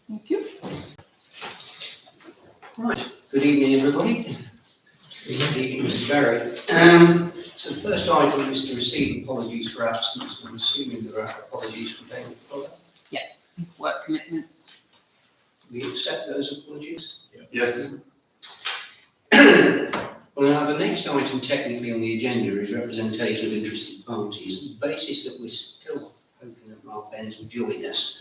Thank you. Right, good evening everybody. Good evening Mr Berry. So the first item is to receive apologies for absence. I'm assuming there are apologies from David Fuller. Work commitments. We accept those apologies? Yes. Well, now the next item technically on the agenda is representation of interested parties. On the basis that we're still hoping that Mark Benz will join us,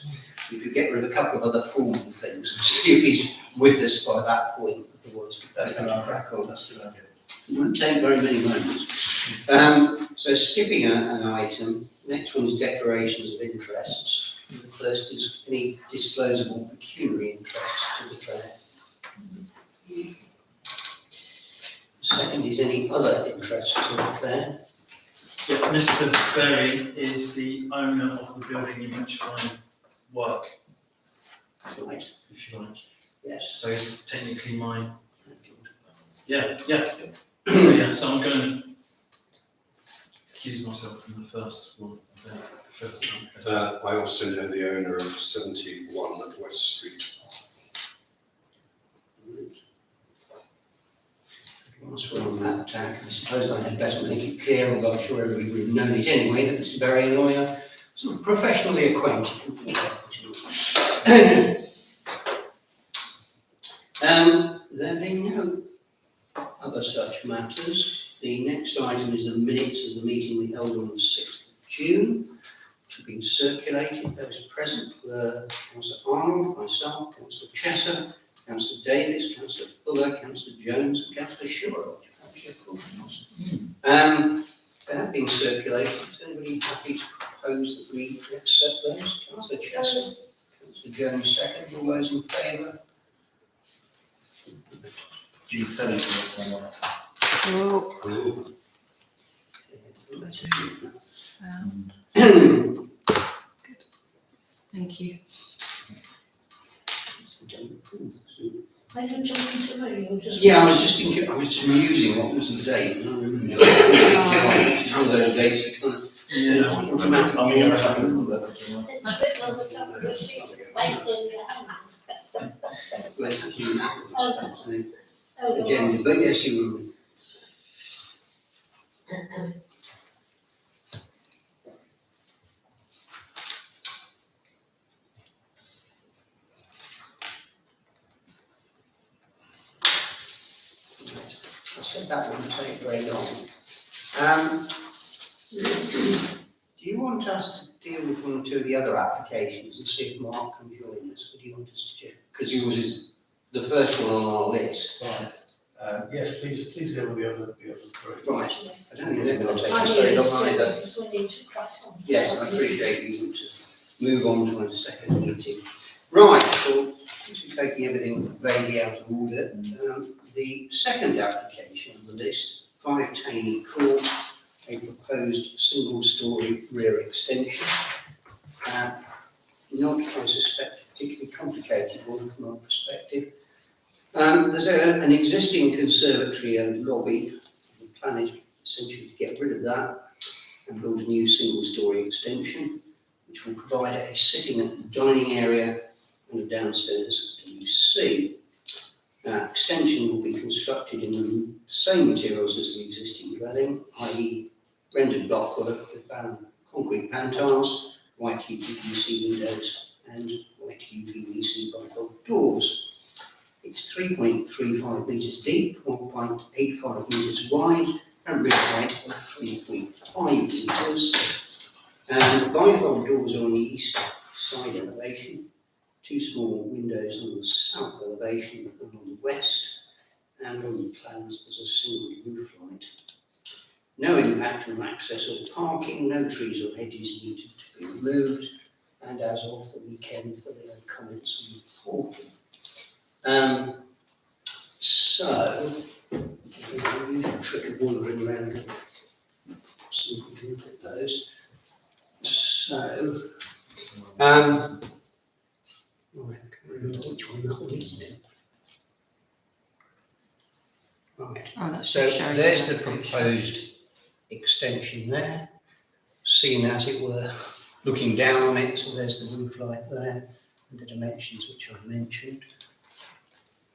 we could get rid of a couple of other formal things and see if he's with us by that point. Otherwise, we don't crack on. It won't take very many moments. So skipping an item, next one is declarations of interests. The first is any disclosable pecuniary interests to declare. Second is any other interests to declare. Yeah, Mr. Berry is the owner of the building in which I work, Right, if you like. yes. So he's technically my. Yeah. Yeah. So I'm going to excuse myself from the first one. The first one. I also know the owner of 71 at West Street. Whilst we're on that tack, I suppose I had better make it clear, although I'm sure everybody would have known it anyway, that Mr. Berry and I are sort of professionally acquainted. There being no other such matters, the next item is the minutes of the meeting we held on the 6th of June, which have been circulated. Those present were Councillor Arnold, myself, Councillor Chesser, Councillor Davis, Councillor Fuller, Councillor Jones and Councillor Shore. They have been circulated. Is anybody happy to propose that we accept those? Councillor Chesser, Councillor Jones second, all those in favour? Do you tell us what's on that? Oh, Ooh. sound. Good. Thank you. Are you jumping to me or just? Yeah, I was just thinking, I was just musing what was the date. It's one of those dates you can't. Yeah. Automatically. I mean, It's a bit on the top of the sheet, wait till your hand. Bless you. Oh, the Agenda, but yes, you will. I said that wouldn't take very long. Do you want us to deal with one or two of the other applications and see if Mark can join us? Or do you want us to, because yours is the first one on our list. Right. Yes, please deal with the other three. Right, I don't think they're going to take I us need very to long either. because we need to crack on. Yes, I appreciate you want to move on to a second meeting. Right, well, since we're taking everything vaguely out of order, the second application on the list, 5 Taney Court, a proposed single-storey rear extension. Not, I suspect, a particularly complicated one from our perspective. There's an existing conservatory and lobby. The plan is essentially to get rid of that and build a new single-storey extension, which will provide a sitting and dining area and a downstairs WC. Extension will be constructed in the same materials as the existing dwelling, i.e. rendered blockwork with concrete pantiles, white UPVC windows and white UPVC bifold doors. It's 3.35 metres deep, 1.85 metres wide, and rear height of 3.5 metres. And the bifold doors are on the east side elevation, 2 small windows on the south elevation and on the west, and on the plans there's a single roof light. No impact on access or parking, no trees or hedges needed to be removed, and as of the weekend there were no comments on reporting. So, the usual trick of wandering around and see if we can look at those. So, right, which one that one is then? Right, Oh, that's so just showing there's the application. proposed extension there, seen as it were, looking down on it, so there's the roof light there, and the dimensions which I mentioned.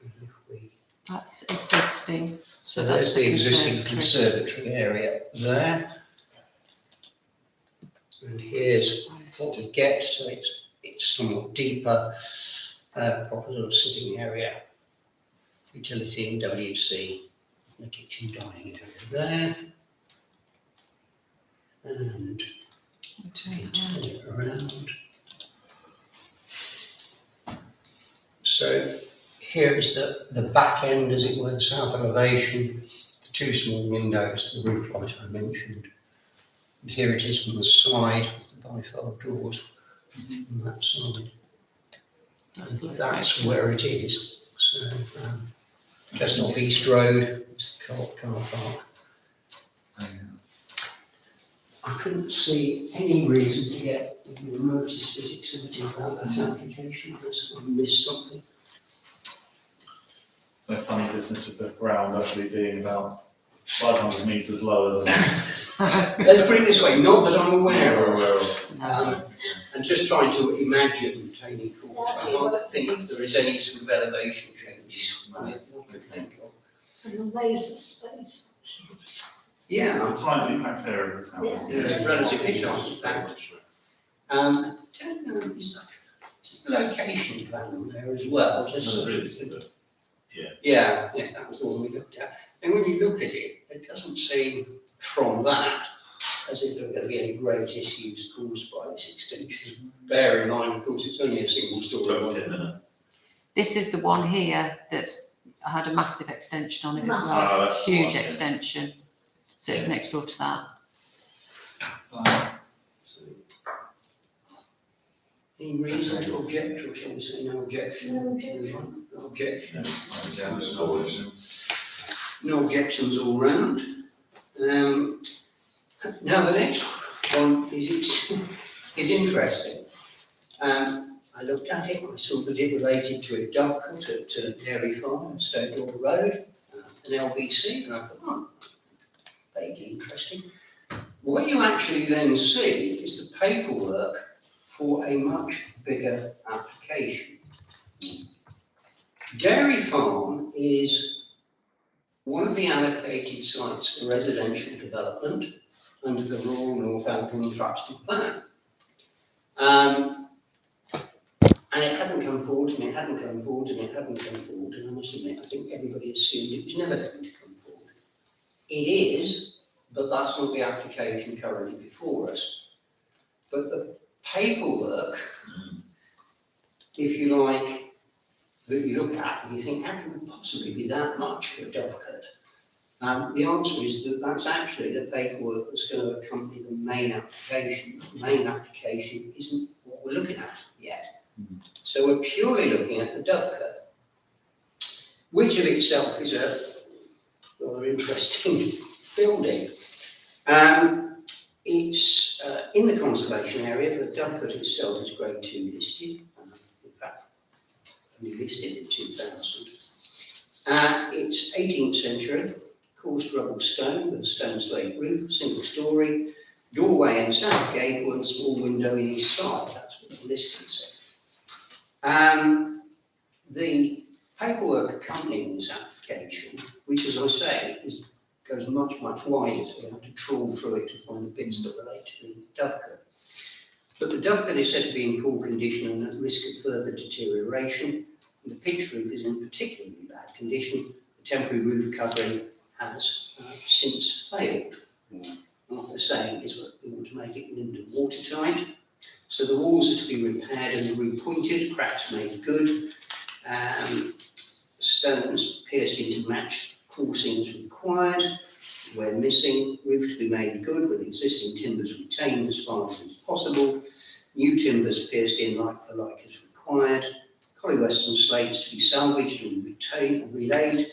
And if we That's existing. So there's the existing conservatory. conservatory area there. And here's what we get, so it's somewhat deeper, proper sort of sitting area, utility and WC, and the kitchen dining area there. And we can turn it around. So here is the back end, as it were, the south elevation, the two small windows, the roof light I mentioned. And here it is from the side with the bifold doors on that side. And that's where it is. So, just off East Road, it's the car park. I couldn't see any reason to get the remotest physics about that application, unless I missed something. No funny business with the ground actually being about 500 metres lower than. Let's put it this way, not that I'm aware of. No. I'm just trying to imagine Taney Court. That's I it, don't what think things- there is any sort of elevation changes I could think of. And the ways of space. Yeah, It's a tightly packed area of this house. Yeah, it's relatively tight, packed. I don't know, is the location plan on there as well? Just No, sort there of- is, but Yeah, yes, that was the one we looked at. And when you look at it, it doesn't seem from that as if there are going to be any great issues caused by this extension. Bear in mind, of course, it's only a single tucked story. in, isn't it? This is the one here that's had a massive extension on it as Massive. well. Ah, that's the Huge one, yeah. extension. So it's next door to that. So, any reason to object, or shall we say no objection? No objection. No objection. Yeah. No objections all round. Now the next one is interesting. I looked at it, I saw that it related to a dovecote at Dairy Farm on Stoke Road, an LBC, and I thought, oh, vaguely interesting. What you actually then see is the paperwork for a much bigger application. Dairy Farm is one of the allocated sites for residential development under the Rural Northampton Trusted Plan. And it hadn't come forward, and it hadn't come forward, and it hadn't come forward, and I must admit, I think everybody assumed it was never going to come forward. It is, but that's not the application currently before us. But the paperwork, if you like, that you look at and you think, how can it possibly be that much for a dovecote? The answer is that that's actually the paperwork that's going to accompany the main application. The main application isn't what we're looking at yet. So we're purely looking at the dovecote, which of itself is a rather interesting building. It's in the conservation area. The dovecote itself is Grade 2 listed. In fact, only listed in 2000. It's 18th century, coarse rubble stone with a stone slate roof, single story, doorway and south gable and small window in each side. That's what the listing said. The paperwork accompanying this application, which, as I say, goes much, much wider, so you have to trawl through it to find the bits that relate to the dovecote. But the dovecote is said to be in poor condition and at risk of further deterioration. And the pitch roof is in particularly bad condition. The temporary roof covering has since failed. And what they're saying is that we want to make it wind and watertight. So the walls are to be repaired and repointed, cracks made good, stones pierced into matched coursings required, where missing, roof to be made good with existing timbers retained as far as possible, new timbers pierced in like for like as required, Collie Western slates to be salvaged and retained and relayed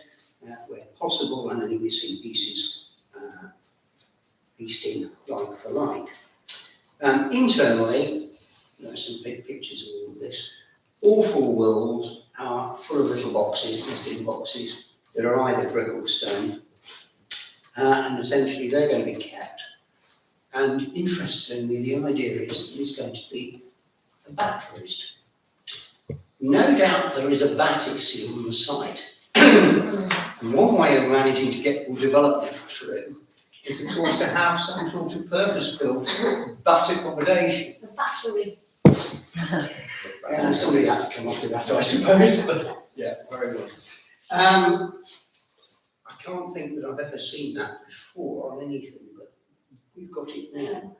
where possible, and any missing pieces pieced in like for like. Internally, there's some big pictures of all of this. All four walls are full of little boxes, nested boxes, that are either brick or stone, and essentially they're going to be kept. And interestingly, the idea is that it's going to be a batterized. No doubt there is a bat issue on the site. And one way of managing to get all development through is, of course, to have some sort of purpose-built bat accommodation. The battery. Somebody had to come up with that, I suppose, but yeah, very good. I can't think that I've ever seen that before on anything, but we've got it now.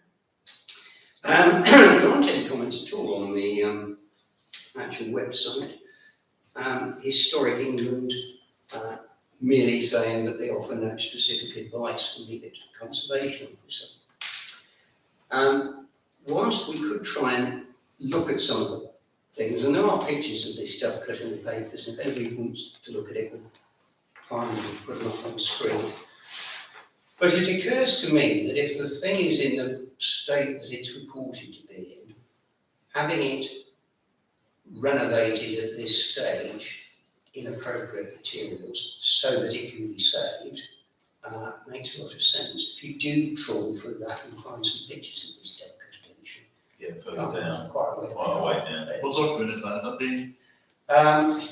There aren't any comments at all on the actual website. Historic England merely saying that they offer no specific advice and leave it to the conservation officer. Whilst we could try and look at some of the things, and there are pictures of this stuff cut in the papers, and if anybody wants to look at it, we'll find them and put them up on the screen. But it occurs to me that if the thing is in the state that it's reported to be in, having it renovated at this stage in appropriate materials so that it can be saved makes a lot of sense. If you do trawl through that, you'll find some pictures of this delicate condition. Yeah, further down, Quite a way quite a way down. What document is that? Is that the?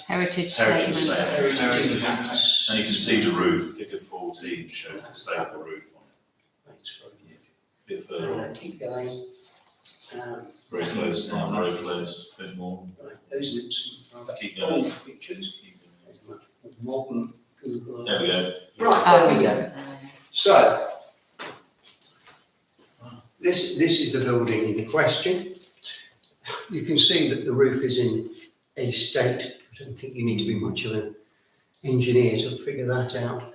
Heritage Heritage statement. statement. Heritage And impacts. you can see the roof, figure 14 shows the state of the roof on Thanks, it. A bit further on, keep going. very close, down, very close, a bit more. Right, those are some rather Keep going. old pictures. There's much more modern Google. There we go. Right, there we go. So, this is the building in question. You can see that the roof is in a state. I don't think you need to be much of an engineer to figure that out.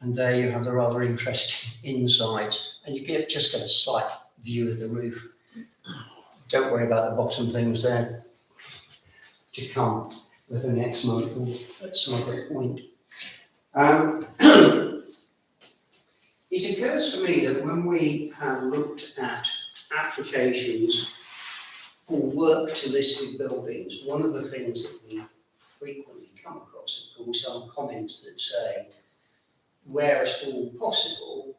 And there you have the rather interesting inside, and you just get a slight view of the roof. Don't worry about the bottom things there to come whether next month or at some other point. It occurs to me that when we have looked at applications for work to listed buildings, one of the things that we frequently come across, of course, are comments that say, where at all possible,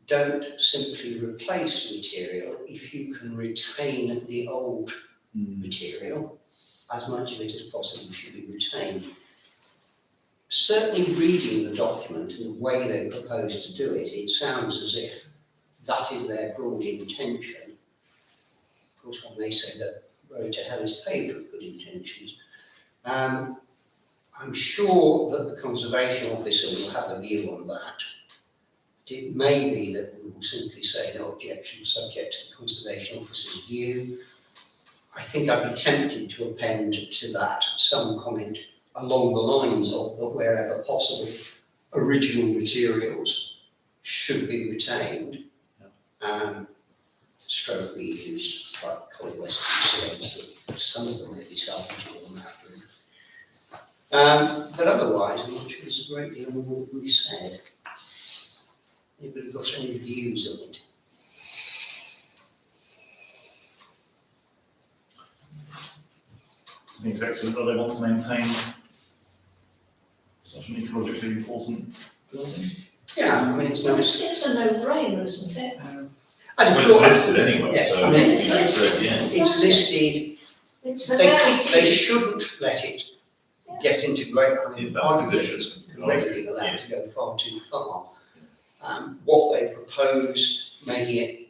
don't simply replace material if you can retain the old material. As much of it as possible should be retained. Certainly reading the document and the way they propose to do it, it sounds as if that is their broad intention. Of course, one may say that road to hell is paved with good intentions. I'm sure that the conservation officer will have a view on that. It may be that we will simply say no objection, subject to the conservation officer's view. I think I'd be tempted to append to that some comment along the lines of that wherever possible, original materials should be retained, stroke reused, like Collie Weston says, that some of them may be salvageable on that route. But otherwise, I'm not sure there's a great deal more to be said. Anybody got any views on it? I think it's excellent that they want to maintain such an ecologically important building. Yeah, I mean, it's nice. It's a no-brainer, isn't it? I just Well, thought, it's listed anyway, yeah, so I mean, it's listed, yeah. it's listed, It's the they variety. shouldn't let it get into great, I mean, In bad arguably, conditions. it's regularly allowed to go far too far. What they propose, making it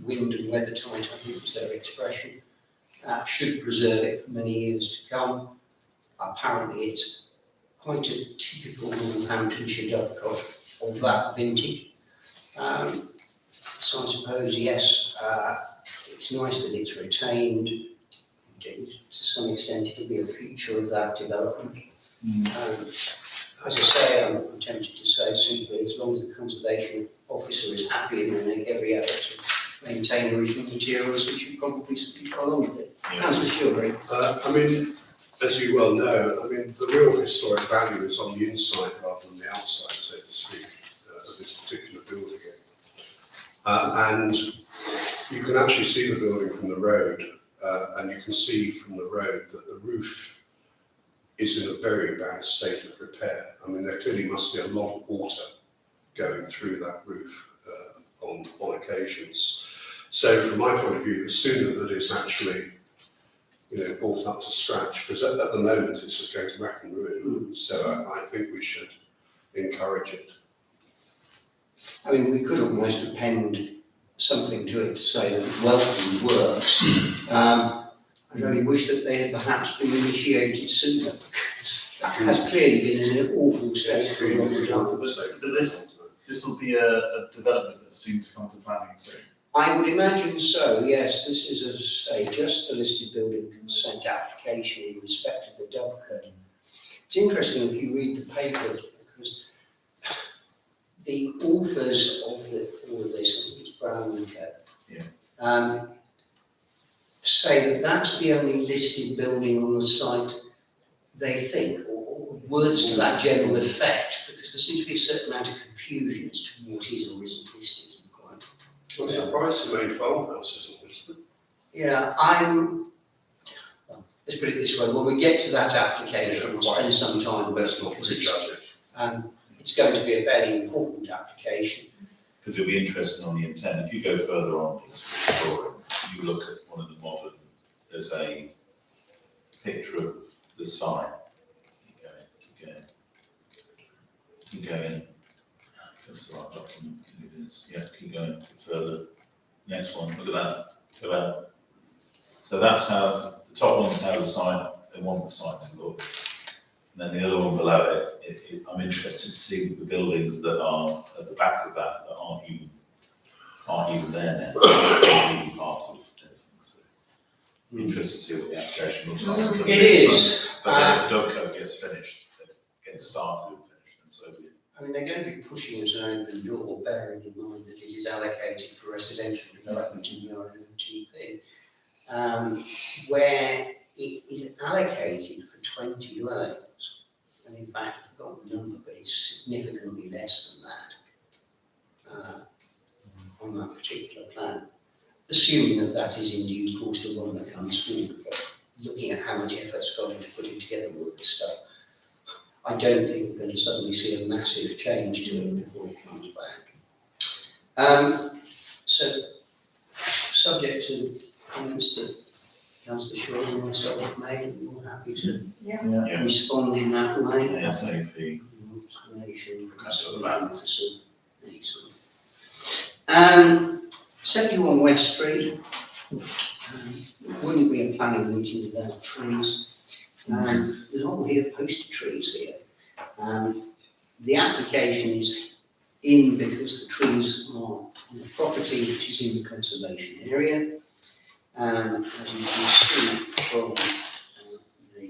wind and weather tight, I think was their expression, should preserve it for many years to come. Apparently it's quite a typical Northamptonshire dovecot of that vintage. So I suppose, yes, it's nice that it's retained. To some extent, it'll be a feature of that development. As I say, I'm tempted to say simply, as long as the conservation officer is happy and will make every effort to maintain original materials, we should probably simply go along with it. Councillor Shilbury. I mean, as you well know, I mean, the real historic value is on the inside rather than the outside, so to speak, of this particular building. And you can actually see the building from the road, and you can see from the road that the roof is in a very bad state of repair. I mean, there clearly must be a lot of water going through that roof on occasions. So from my point of view, the sooner that it's actually brought up to scratch, because at the moment it's just going to rack and ruin. So I think we should encourage it. I mean, we could almost append something to it to say that it welcome works. I only wish that they had perhaps been initiated sooner, because that has clearly been an awful state for a long time. But this will be a development that's soon to come to planning soon. I would imagine so, yes. This is, as I say, just the listed building consent application in respect of the Dovecot. It's interesting if you read the papers, because the authors of all of this, I think it's Brown and Co. Say that that's the only listed building on the site, they think, or words to that general effect, because there seems to be a certain amount of confusion as to what is or isn't listed. I'm surprised the main farmhouse isn't listed. Yeah, well, let's put it this way, when we get to that application, we'll spend some time. Let's not because prejudge it. it's going to be a fairly important application. Because it'll be interesting on the intent. If you go further on this drawing, you look at one of the modern, there's a picture of the site. Keep going. That's the right document. It is. Yeah, keep going further. Next one, look at that. Go out. So that's how, the top one's how the site, they want the site to look. And then the other one below it, I'm interested to see the buildings that are at the back of that aren't even there now. Aren't even part of anything. So I'm interested to see what the application looks like. It is. But then if the Dovecot gets finished, it gets started and finished, and so be it. I mean, they're going to be pushing us an open door, bearing in mind that it is allocated for residential development in the RMTP, where it is allocated for 20 dwellings. And in fact, I've forgotten the number, but it's significantly less than that on that particular plan. Assuming that that is in due course the one that comes forward, but looking at how much effort's gone into putting together all this stuff, I don't think we're going to suddenly see a massive change to it before it comes back. So, subject to comments that Councillor Shaw and myself have made, we're happy to Yeah. respond in that way. ASAP. Explanation, Councillor Vance. excellent. 71 West Street. Wouldn't be a planning meeting without trees. There's all here posted trees here. The application is in because the trees are on the property which is in the conservation area. As you can see from the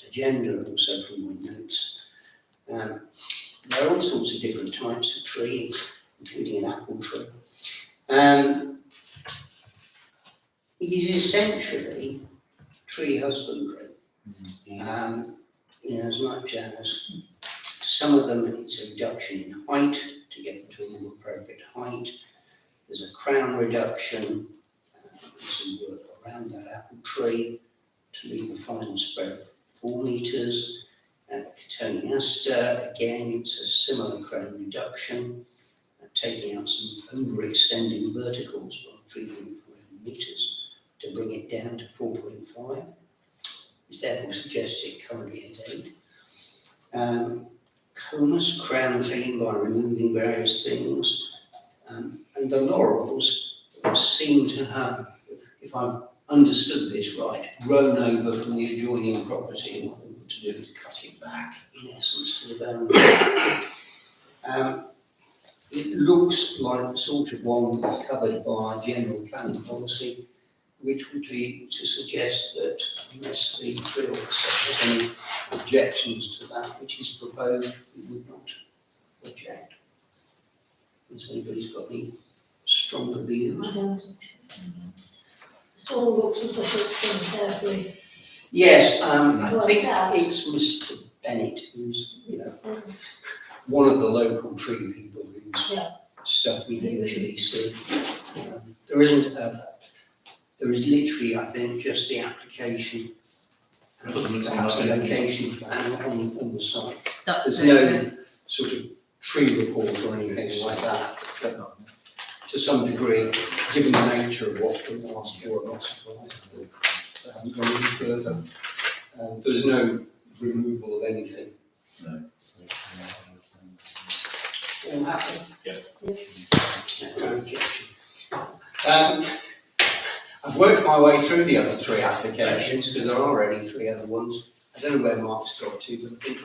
agenda and also from my notes, there are all sorts of different types of tree, including an apple tree. It is essentially tree husbandry. As much as some of them it's a reduction in height to get them to a more appropriate height. There's a crown reduction, some work around that apple tree to leave a final spread of 4 metres. At Cotoneaster, again, it's a similar crown reduction, taking out some overextending verticals by 3.5 metres to bring it down to 4.5. It's therefore suggested currently at 8. Conus, crown clean by removing various things. And the laurels seem to have, if I've understood this right, grown over from the adjoining property and what they want to do is cut it back, in essence, to the boundary. It looks like the sort of one covered by general planning policy, which would lead to suggest that unless the tree officer has any objections to that which is proposed, we would not object. Has anybody's got any stronger views? I don't. It all looks as if it's been carefully. Yes, I Worked think out. it's Mr. Bennett, who's, one of the local tree people whose Yeah. stuff we usually see. There is literally, I think, just the application, It doesn't look perhaps a like location plan on the site. That's There's it. no sort of tree report or anything like that, but to some degree, given the nature of what's been asked for, I'm not surprised. haven't gone any further. There's no removal of anything. No. All happy? Yeah. No objection. I've worked my way through the other three applications because there are already three other ones. I don't know where Mark's got to, but I think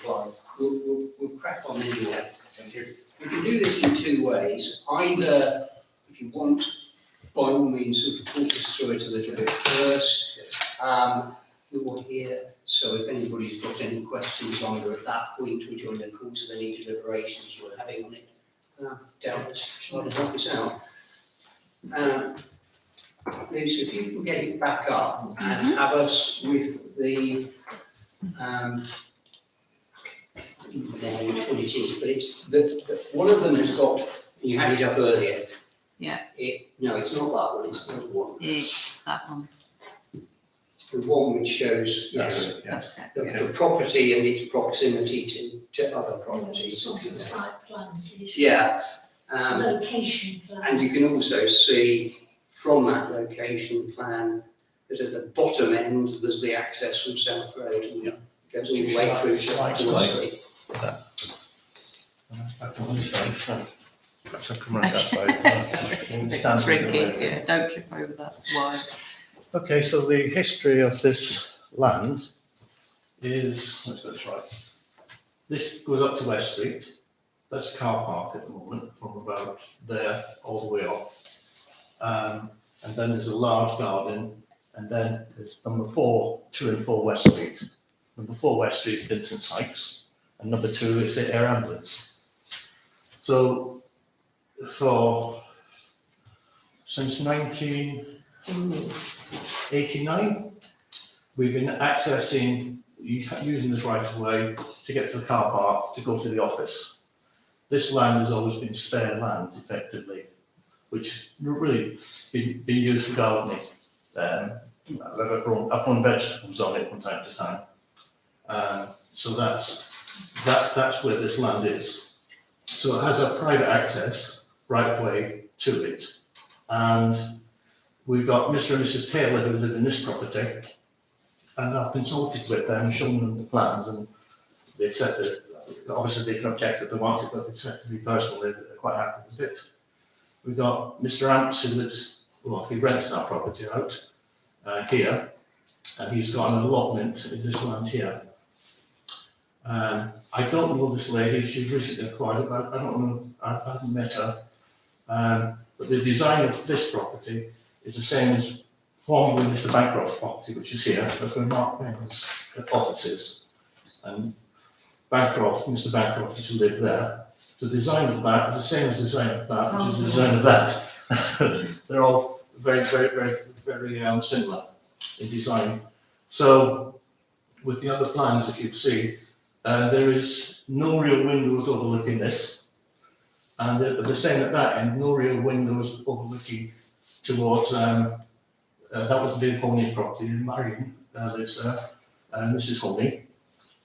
what we'll crack on anyway. We can do this in two ways. Either, if you want, by all means, sort of talk us through it a little bit first. You're here, so if anybody's got any questions either at that point or during the course of any deliberations you're having on it, doubtless try to help us out. Lisa, if you can get it back up and have us with the, I don't know what it is, but it's one of them has got, you had it up earlier. Yeah. No, it's not that one, it's the other one. It's that one. It's the one which shows, That's yes, it, yeah. That's it. the property and its proximity to other properties. Sort of site plan issue. Yeah, Location plan. and you can also see from that location plan that at the bottom end, there's the access from South Road and it goes all the way through to Right, Wall right. Street. Back on this side. Perhaps I'll come around that side. We'll stand Tricky, in the way. yeah, don't trip over that wire. Okay, so the history of this land is, let's go this right. This goes up to West Street. That's a car park at the moment, from about there all the way up. And then there's a large garden, and then there's number 4, 2 and 4 West Street. Number 4 West Street, Vincent Sykes, and number 2 is the Air Ambulance. So, since 1989, we've been accessing, using this right of way to get to the car park, to go to the office. This land has always been spare land, effectively, which has really been used for gardening. I've grown vegetables on it from time to time. So that's where this land is. So it has a private access right of way to it. And we've got Mr. and Mrs. Taylor who live in this property. And I've consulted with them, shown them the plans, and they've said that obviously they can object if they want it, but they've said to me personally that they're quite happy with it. We've got Mr. Amps who lives, well, he rents that property out here, and he's got an allotment in this land here. I don't know this lady, she's recently acquired it, but I don't know, I haven't met her. But the design of this property is the same as formerly Mr. Bancroft's property, which is here, that's where Mark Penn's office is. And Mr. Bancroft used to live there. The design of that is the same as the design of that, which is the design of that. They're all very similar in design. So, with the other plans that you'd see, there is no real windows overlooking this. And the same at that end, no real windows overlooking towards, that was Bill Honey's property, and Marion lives there, and Mrs. Honey.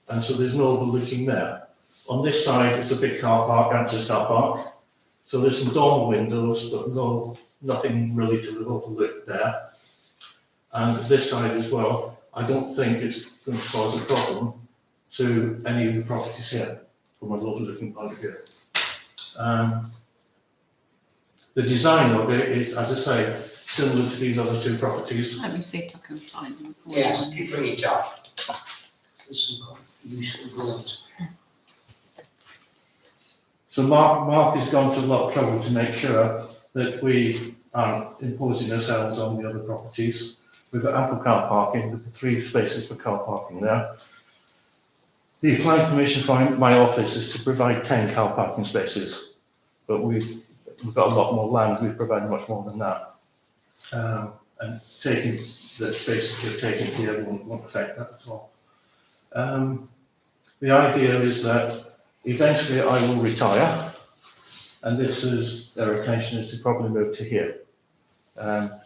And so there's no overlooking there. On this side, it's a big car park, access car park. So there's some dormer windows, but nothing really to overlook there. And this side as well, I don't think it's going to cause a problem to any of the properties here, from an overlooking point of view. The design of it is, as I say, similar to these other two properties. Let me see if I can find them for Yes, you. you bring it up. There's some quite useful drawings. So Mark has gone to a lot of trouble to make sure that we aren't imposing ourselves on the other properties. We've got ample car parking, with 3 spaces for car parking there. The planning permission for my office is to provide 10 car parking spaces, but we've got a lot more land, we provide much more than that. And taking the spaces we've taken here won't affect that at all. The idea is that eventually I will retire, and this is, their intention is to probably move to here,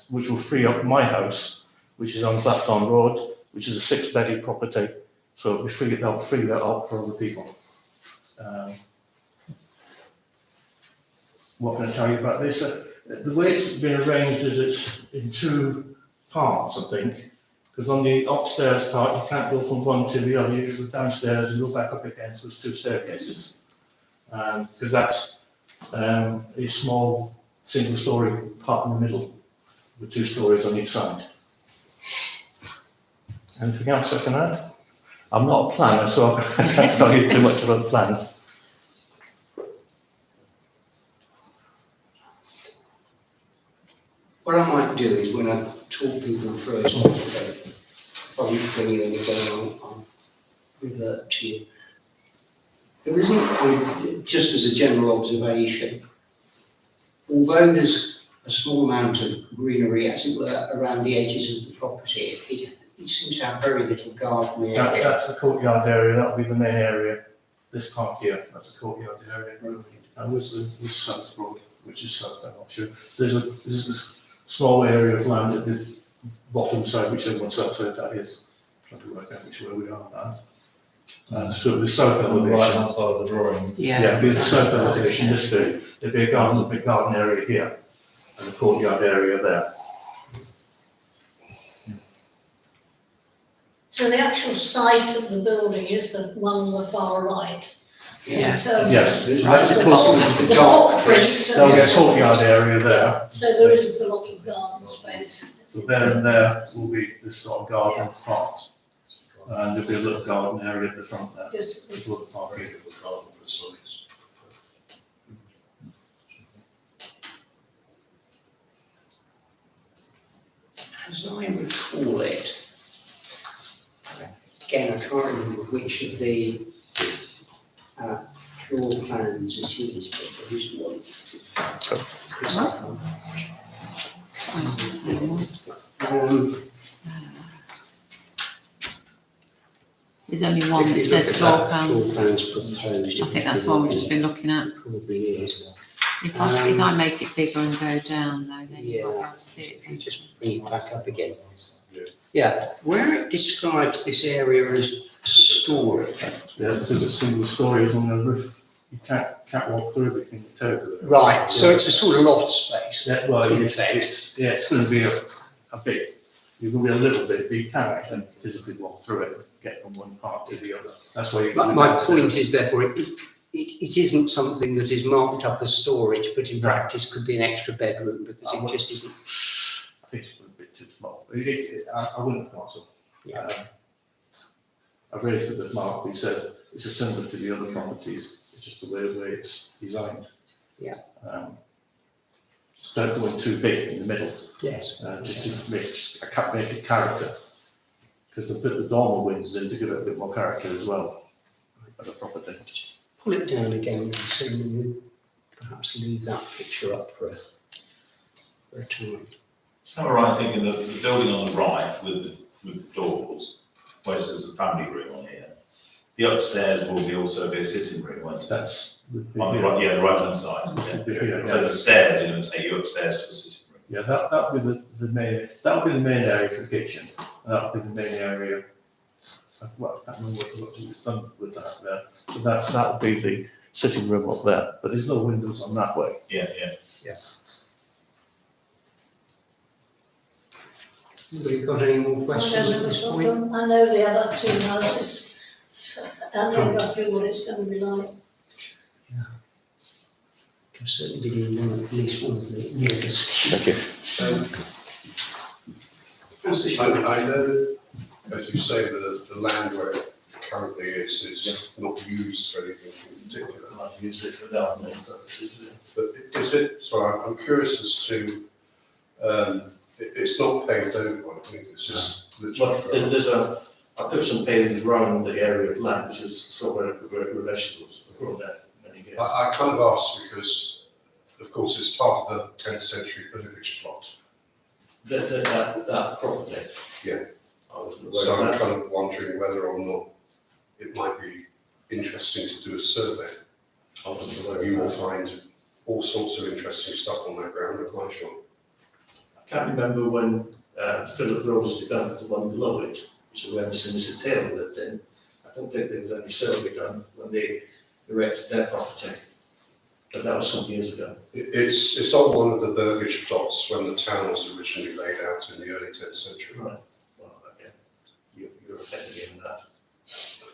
which will free up my house, which is on Blackthorn Road, which is a 6-bedded property, so we free that up for other people. What can I tell you about this? The way it's been arranged is it's in 2 parts, I think, because on the upstairs part, you can't go from one to the other, you go downstairs and go back up again, so there's two staircases. Because that's a small single-storey part in the middle, with 2 stories on each side. Anything else I can add? I'm not a planner, so I can't tell you too much about the plans. What I might do is when I talk people through it, I'll bring you in again, I'll revert to you. There isn't, just as a general observation, although there's a small amount of greenery, as it were, around the edges of the property, it seems to have very little garden area. That's the courtyard area, that'll be the main area. This part here, that's the courtyard area. And there's the South Road, which is south, I'm not sure. There's this small area of land at the bottom side, whichever one's outside that is. Trying to work out which way we are now. So the south On the right elevation. hand side of the drawings. Yeah. Yeah, it'd be the south elevation, this bit. There'd be a big garden area here, and a courtyard area there. So the actual site of the building is the one on the far right? Yeah. In terms Yes. of Right, Of the course, bottom. it was the the dark footprint. There'll be a courtyard area there, So there isn't a lot of garden space. so there and there will be this sort of garden part. And there'll be a little garden area at the front there, Just as well as parking. Very good garden for size. As I recall it, again, I can't remember which of the floor plans it is, but there is one. There's only one that If you look says at floor that plans. Floor plans proposed. I think that's the one we've just been looking at. It probably is. If I make it bigger and go down though, then you might be able to see it. If you just bring it back up again. Yeah, where it describes this area as storage. Yeah, because it's single stories on the roof, you can't walk through it, you can toe. Right, so it's a sort of loft space. Yeah, well, In it's, effect. it's going to be a bit, you're going to be a little bit, but you can actually physically walk through it and get from one part to the other. That's why you. My point is therefore, it isn't something that is marked up as storage, but in practice could be an extra bedroom because it just isn't. I think it's a bit too small. I wouldn't have thought so. Yeah. I've raised it with Mark, he said it's similar to the other properties, it's just the way it's designed. Yeah. Don't go in too big in the middle, Yes. just to make it character. Because they put the dormer windows in to give it a bit more character as well, at the property. Pull it down again, so we perhaps leave that picture up for a time. So am I right thinking that the building on the right with the doors, where it says a family room on here, the upstairs will be also be a sitting room, won't it? That's. On the right, yeah, the right hand side. Yeah. So the stairs are going to take you upstairs to a sitting room. Yeah, that'll be the main, that'll be the main area for the kitchen, and that'll be the main area. I can't remember what we've done with that there. So that'll be the sitting room up there, but there's no windows on that way. Yeah. Anybody got any more I questions don't at have a this point? problem. I know the other two houses, so I know roughly what it's going to be like. Can certainly be doing one, at least one of the neighbours. Thank you. Councillor Sherwood. I know, as you say, the land where it currently is not used for anything in particular. I've used it for gardening purposes. But is it, sorry, I'm curious as to, it's not paved over, I think it's just Well, literally. I put some paving around the area of land, which is sort of where vegetables have grown there many years. I kind of asked because, of course, it's part of the 10th century village plot. That property. Yeah. I wasn't So aware I'm of that. kind of wondering whether or not it might be interesting to do a survey. I wasn't aware You will of that. find all sorts of interesting stuff on that ground, I'm quite sure. I can't remember when Philip Rose developed the one below it, which is where Mr. and Mrs. Taylor lived in. I don't think there was any survey done when they erected their property. But that was some years ago. It's on one of the Burgage plots when the town was originally laid out in the early 10th century. Right. Well, okay. You're effectively in that.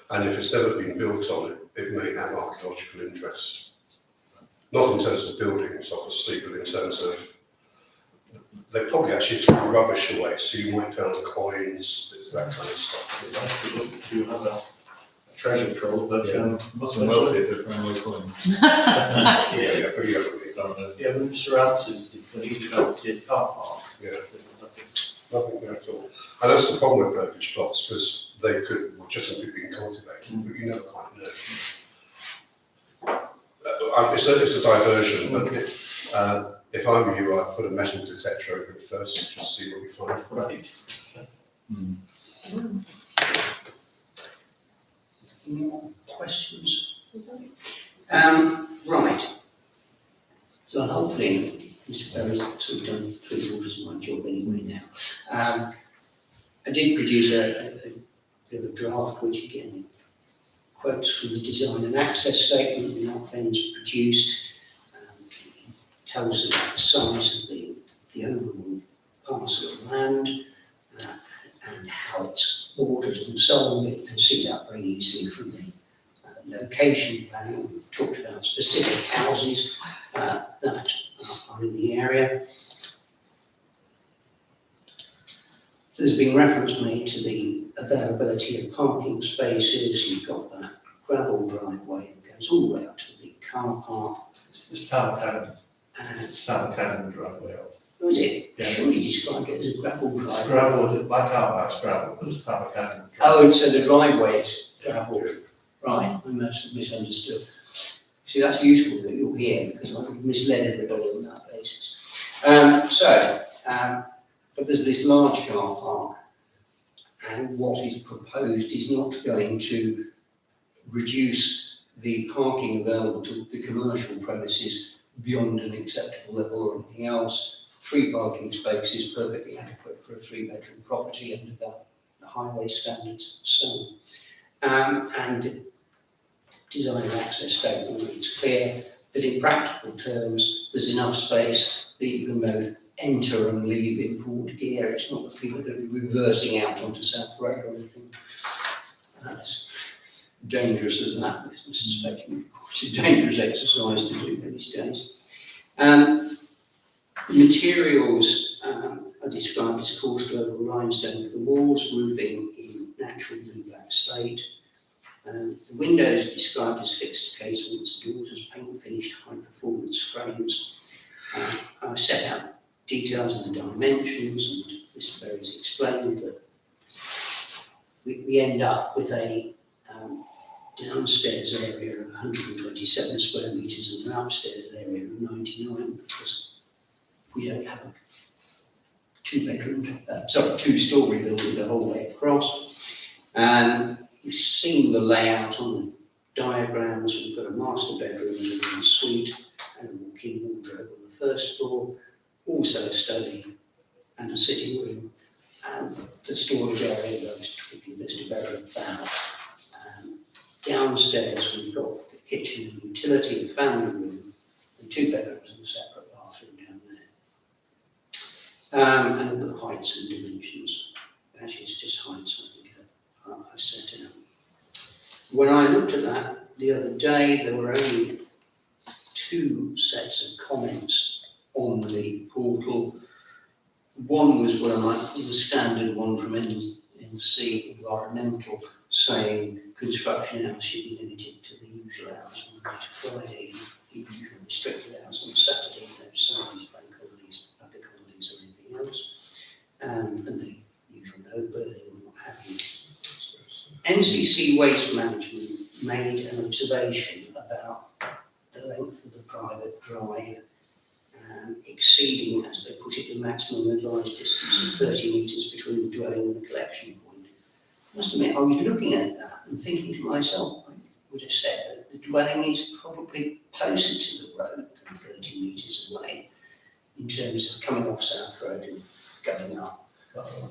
And if it's never been built on it, it may have archaeological interest. Not in terms of buildings, obviously, but in terms of, they probably actually threw rubbish away, so you might find coins, that kind of stuff. You have a treasure trove, but, Must have been wealthy if they're throwing away coins. Yeah, but yeah, Don't know. yeah, when Mr. Anderson did, when he developed his car park. Yeah. there was nothing. nothing there at all. And that's the problem with Burgage plots, because they could legitimately be cultivated, but you never quite know. It's a diversion, but if I were you, I'd put a metal detector over it first, just see what we find. Right. Any more questions? Right. So hopefully, Mr. Berry's sort of done 3/4 of my job anyway now. I did produce a bit of a draft, which again, quotes from the design and access statement that our plans produced. Tells about the size of the overall parcel of land and how it's bordered and so on. You can see that very easily from the location planning. We've talked about specific houses that are in the area. There's been reference made to the availability of parking spaces. You've got that gravel driveway that goes all the way up to the big car park. It's Tower Academy. And It's Tower Academy driveway. what was it? Yeah. Surely described it as a gravel It's driveway. gravel, my car park's gravel, but it's Tower Academy. Oh, so the driveway is gravel. Right, I must have misunderstood. See, that's useful that you're here because I would have misled everybody on that basis. But there's this large car park, and what is proposed is not going to reduce the parking available to the commercial premises beyond an acceptable level or anything else. 3 parking spaces, perfectly adequate for a 3-bedroom property under the highway standards and so on. And design and access statement makes clear that in practical terms, there's enough space that you can both enter and leave in forward gear. It's not that people are going to be reversing out onto South Road or anything. As dangerous as that, I suspect it's a dangerous exercise to do these days. Materials are described as coarse local limestone for the walls, roofing in natural blue black slate. The windows described as fixed casements, doors as paint finished high performance frames. I've set out details of the dimensions, and Mr. Berry's explained that we end up with a downstairs area of 127 square metres and an upstairs area of 99 because we don't have a 2-story building the whole way across. You've seen the layout on the diagrams. We've got a master bedroom and a suite and a walk-in wardrobe on the first floor, also a study and a sitting room. And the storage area that I was talking to Mr. Berry about. Downstairs, we've got the kitchen and utility, the family room, and 2 bedrooms and a separate bathroom down there. And the heights and dimensions. Actually, it's just heights, I think, I've set out. When I looked at that the other day, there were only 2 sets of comments on the portal. One was the standard one from NC Environmental, saying construction hours should be limited to the usual hours Monday to Friday, the usual restricted hours on Saturday, no Sundays, bank holidays, public holidays or anything else, and the usual no burning and what have you. NCC Waste Management made an observation about the length of the private drive exceeding, as they put it, the maximum advised distance of 30 metres between the dwelling and the collection point. I must admit, I was looking at that and thinking to myself, I would have said that the dwelling is probably closer to the road than 30 metres away in terms of coming off South Road and going up.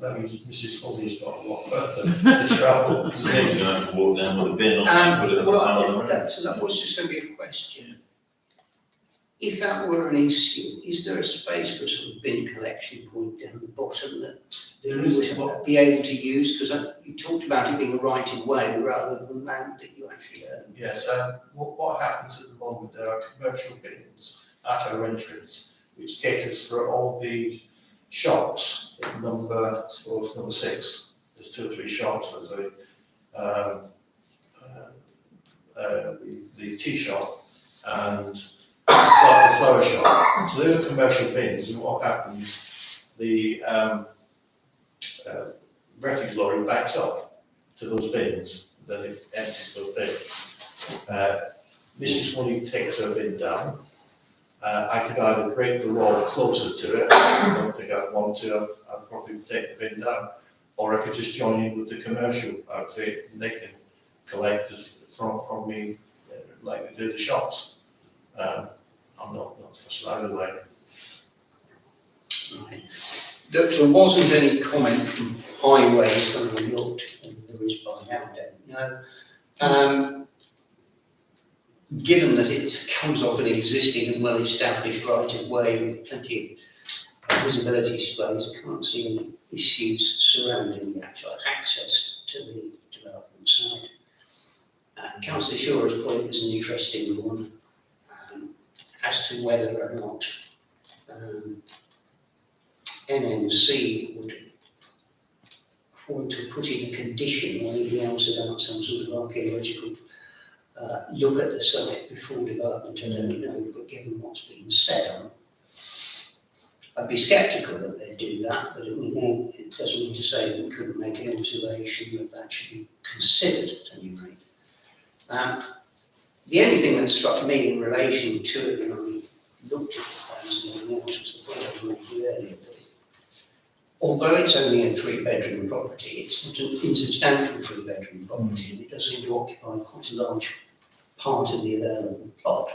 That means Mrs. Holly's got a lot further to travel. So they're going to have to walk down with a bin on and put it on the side of the road. So that was just going to be a question. if that were an issue, is there a space for a sort of bin collection point down the bottom that There you is. would be able to use? Because you talked about it being a right of way rather than land that you actually own. Yes, what happens at the moment, there are commercial bins at our entrance, which caters for all the shops in number 6. There's 2 or 3 shops, there's the tea shop and the flower shop. So they're commercial bins, and what happens, the refuse lorry backs up to those bins, then it empties those bins. Mrs. Woolley takes her bin down. I could either break the wall closer to it, I don't think I'd want to, I'd probably take the bin down, or I could just join in with the commercial outfit, and they can collect it from me, like they do the shops. I'm not fussed either way. Right. There wasn't any comment from Highways when I looked, and there is by now, I don't know. Given that it comes off an existing and well-established right-of-way with plenty of visibility displays, I can't see any issues surrounding the actual access to the development side. Councillor Shaw's point was an interesting one, as to whether or not NNC would want to put in a condition or anything else about some sort of archaeological look at the site before development. I don't know, but given what's been said, I'd be sceptical that they'd do that, but it doesn't mean to say that we couldn't make an observation that that should be considered at any rate. The only thing that struck me in relation to it when I looked at the plans and everything else was the point I was making earlier, that although it's only a 3-bedroom property, it's not an insubstantial 3-bedroom property, and it does seem to occupy quite a large part of the available plot.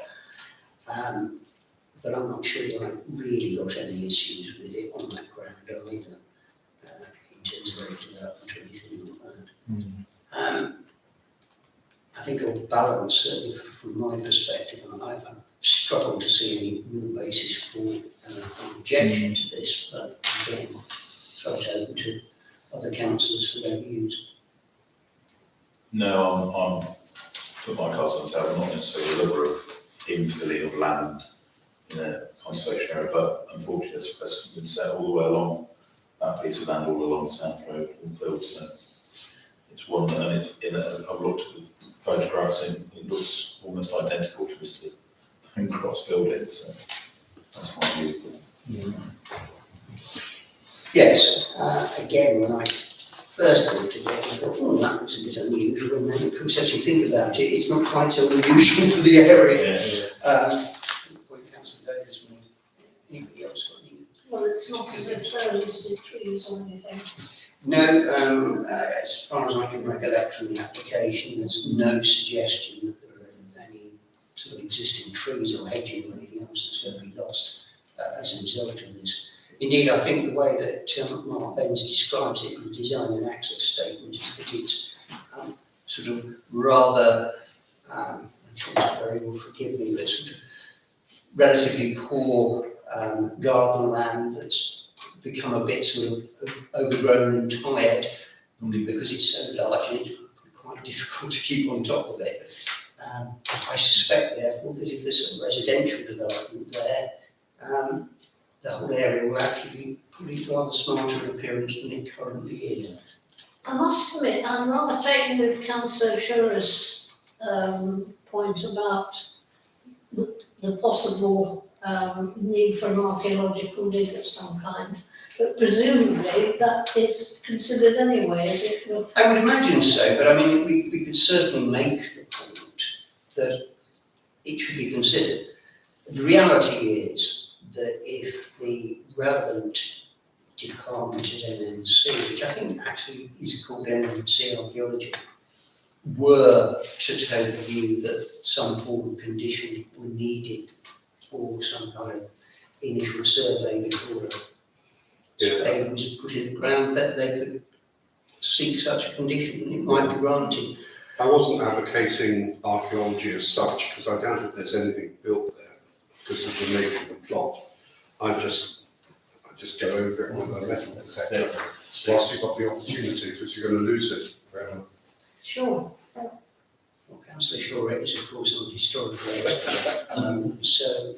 But I'm not sure that I've really got any issues with it on that ground either, in terms of any development or anything like that. I think on balance, certainly from my perspective, I've struggled to see any real basis for an objection to this, but again, throw it open to other councillors for their views. No, I'm put my cards on the table, not necessarily a lover of infilling of land in a conservation area, but unfortunately, as has been said all the way along that piece of land, all along South Road, all fields, so it's one, and I've looked at the photographs and it looks almost identical to Mr. Bancroft's building, so that's my view. Yes, again, when I first looked at it, I thought, oh, that looks a bit unusual, and then of course, as you think about it, it's not quite so unusual for the area. Point Councillor Davis made. Anybody else got any? Well, it's not as if there are listed trees or anything. No, as far as I can recollect from the application, there's no suggestion that there are any sort of existing trees or hedging or anything else that's going to be lost as a result of this. Indeed, I think the way that Mark Benz describes it in the design and access statement is that it's sort of rather, Barry will forgive me, but sort of relatively poor garden land that's become a bit sort of overgrown and tired, probably because it's so large and it's quite difficult to keep on top of it. I suspect, therefore, that if there's some residential development there, the whole area will actually be pretty rather smarter in appearance than it currently is. I must admit, I'm rather taken with Councillor Shura's point about the possible need for an archaeological dig of some kind. But presumably that is considered anyway, is it? I would imagine so, but I mean, we could certainly make the point that it should be considered. The reality is that if the relevant department at NNC, which I think actually is called NNC Archaeology, were to take the view that some form of condition were needed for some kind of initial survey before a survey was put in the ground, that they could seek such a condition and it might be granted. I wasn't advocating archaeology as such, because I doubt if there's anything built there because of the nature of the plot. I just go over it on a level, etc. Whilst you've got the opportunity, because you're going to lose it forever. Sure. Well, Councillor Shaw is of course an historical expert, so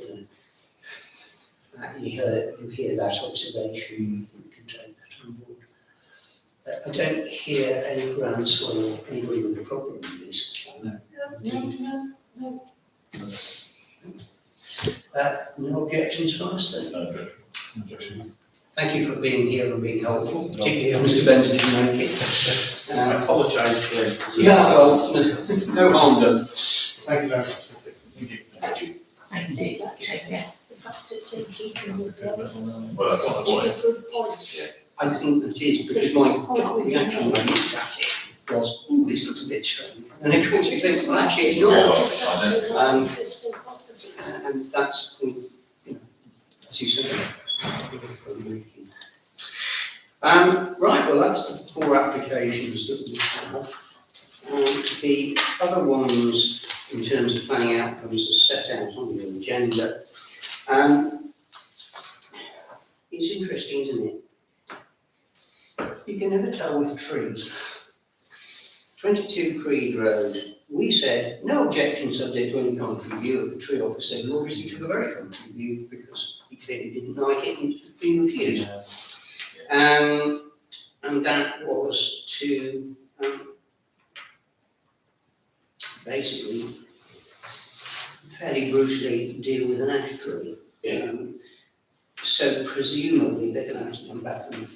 you hear that observation, you can take that on board. I don't hear any groundswell or anybody with a problem with this. No. No objections from us then? No objection. Thank you for being here and being helpful, particularly if Mr. Benson didn't make it. I apologise for it. Yeah, well, no harm done. Thank you very much. Thank you. Thank you. Take care. The fact it's in keeping with the Well, that's the point. is a good point. I think that is, because my gut reaction when I looked at it was, oh, this looks a bit strange. And of course you think, well, actually it's not. Existing property. And that's, you know, as you say. Right, well, that's the 4 applications that we have. The other ones, in terms of planning outcomes, are set out on the agenda. It's interesting, isn't it? You can never tell with trees. 22 Creed Road, we said, no objection subject to any contrary view. The tree officer said, well, obviously took a very contrary view because he clearly didn't like it and it's been refused. And that was to basically fairly brutally deal with an ash tree. So presumably they're going to have to come back and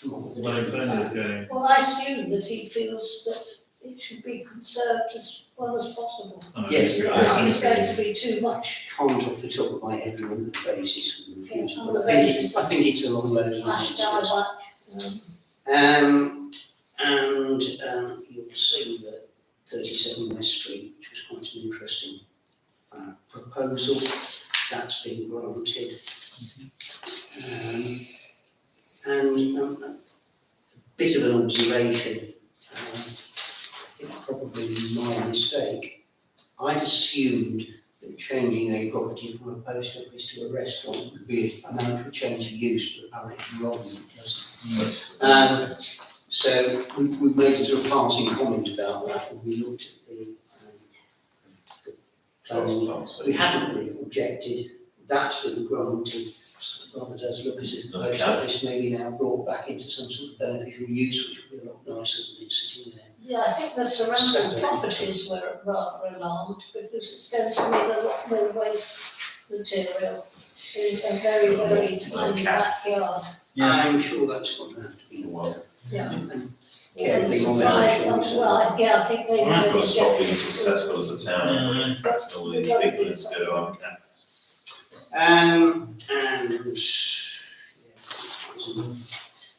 come on with a Well, different Antonio's plan. going, Well, I assume that he feels that it should be conserved as well as possible. Yes, It's going to be too much. Can't off the top of my head remember the basis for the refusal, on but the basis I think it's along those Ash lines. dieback. And you'll see that 37 West Street, which was quite an interesting proposal, that's been granted. And a bit of an observation, I think probably my mistake. I'd assumed that changing a property from a post office to a restaurant would be amount to a change of use, but apparently wrong, it doesn't. So we made a sort of passing comment about that when we looked at the planning. We hadn't really objected, that's been granted. So it rather does look as if the post office may be now brought back into some sort of beneficial use, which would be a lot nicer than it sitting there. Yeah, I think the surrounding properties were rather alarmed because it's going to mean a lot more waste material in a very, very tiny backyard. I'm sure that's going to have to be well. Yeah. And Well, carefully monitored. well, yeah, I think they. We've got to stop being successful as a town. But All these people that go on campus. And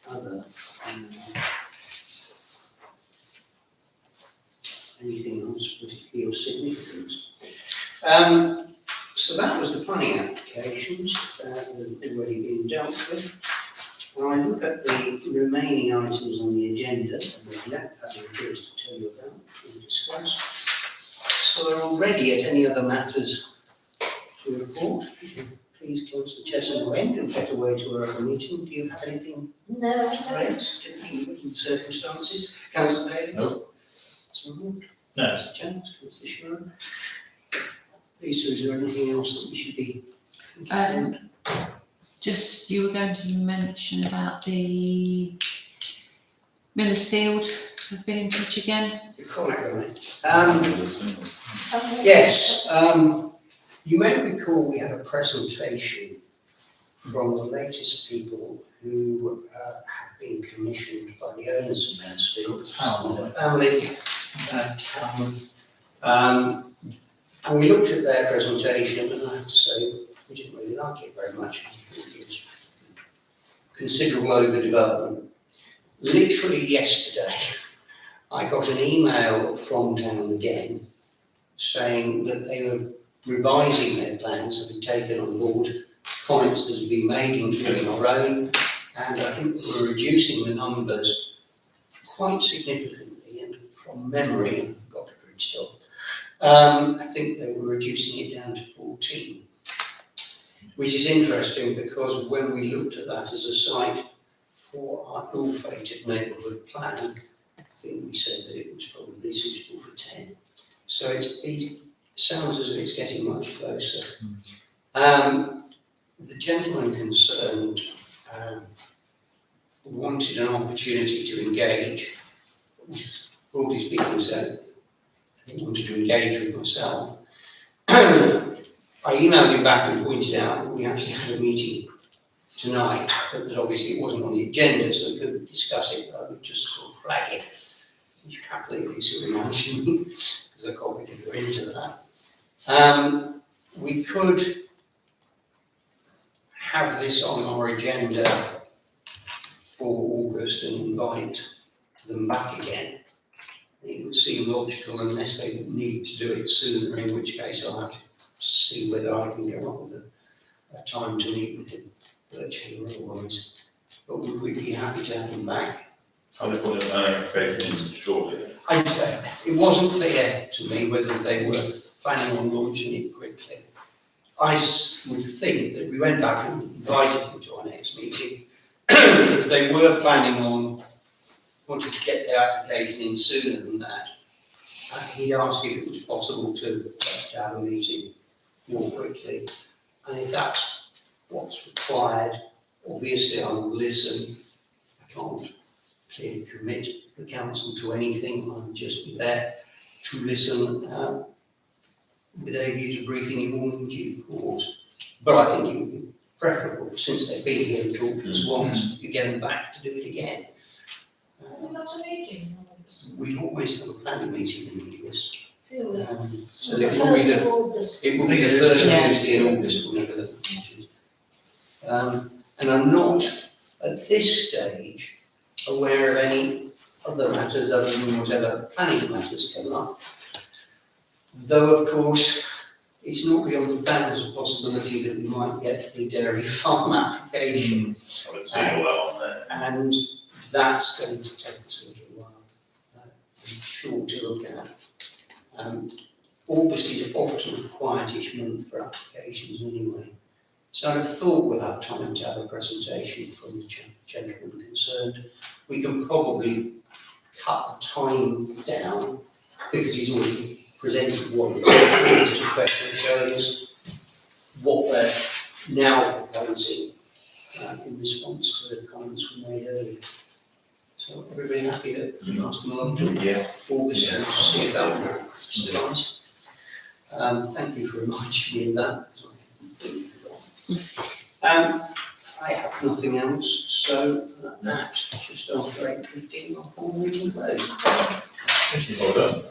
other anything else particularly of significance. So that was the planning applications that have already been dealt with. When I look at the remaining items on the agenda, and we left that of course to tell you about and discuss. So are already at any other matters to report? Please, Councillor Chesham, and get away to our other meeting. Do you have anything No, I to don't. raise? Anything in circumstances? Councillor Bailey? No. So, No. Councillor Jones, Councillor Sharon? Lisa, is there anything else that we should be thinking about? Just, you were going to mention about the Miller's Field, have been in touch again. Quite right. Yes, you may recall we had a presentation from the latest people who have been commissioned by the owners of Mansfield, the family, and we looked at their presentation, and I have to say, we didn't really like it very much. It was considerable overdevelopment. Literally yesterday, I got an email from town again saying that they were revising their plans, having taken on board comments that had been made, including our own, and I think that we're reducing the numbers quite significantly, and from memory, and I've got to bridge stop, I think they were reducing it down to 14. which is interesting because when we looked at that as a site for our ill-fated neighbourhood plan, I think we said that it was probably suitable for 10. So it sounds as if it's getting much closer. The gentleman concerned wanted an opportunity to engage, broadly speaking, said he wanted to engage with myself. I emailed him back and pointed out that we actually had a meeting tonight, but that obviously it wasn't on the agenda, so we couldn't discuss it, but I would just sort of flag it. Which happily he sort of reminded me, because I can't really go into that. We could have this on our agenda for August and invite them back again. It would seem logical unless they need to do it sooner, in which case I'll have to see whether I can go up with a time to meet with him, virtually or otherwise. But would we be happy to have him back? Are they putting an application in shortly? It wasn't clear to me whether they were planning on launching it quickly. I would think that we went back and invited them to our next meeting. If they were planning on wanting to get their application in sooner than that, he'd ask if it was possible to have a meeting more quickly. And if that's what's required, obviously I will listen. I can't clearly commit the council to anything. I'll just be there to listen with a view to briefing you all in due course. But I think it would be preferable, since they've been here and talked to us once, you get them back to do it again. We've got a meeting in August. We always have a planning meeting in August. Do we? So The it will be 1st of the, August. it will be the first Yeah. Tuesday in August, whenever the meeting is. And I'm not, at this stage, aware of any other matters other than whatever planning matters come up. Though, of course, it's not beyond the bounds of possibility that we might get the dairy farm application. I would see all that on there. And that's going to take us a little while. It's short to look at. August is often a quietish month for applications anyway. So I'd have thought we'll have time to have a presentation from the gentleman concerned. We can probably cut the time down because he's already presented what it is, just a question showing us what they're now proposing in response to the comments we made earlier. So everybody happy that you asked them on to Yeah. August and see if that will suffice. Thank you for reminding me of that. I have nothing else, so that just after 8:15, I'll call the meeting closed. Well done.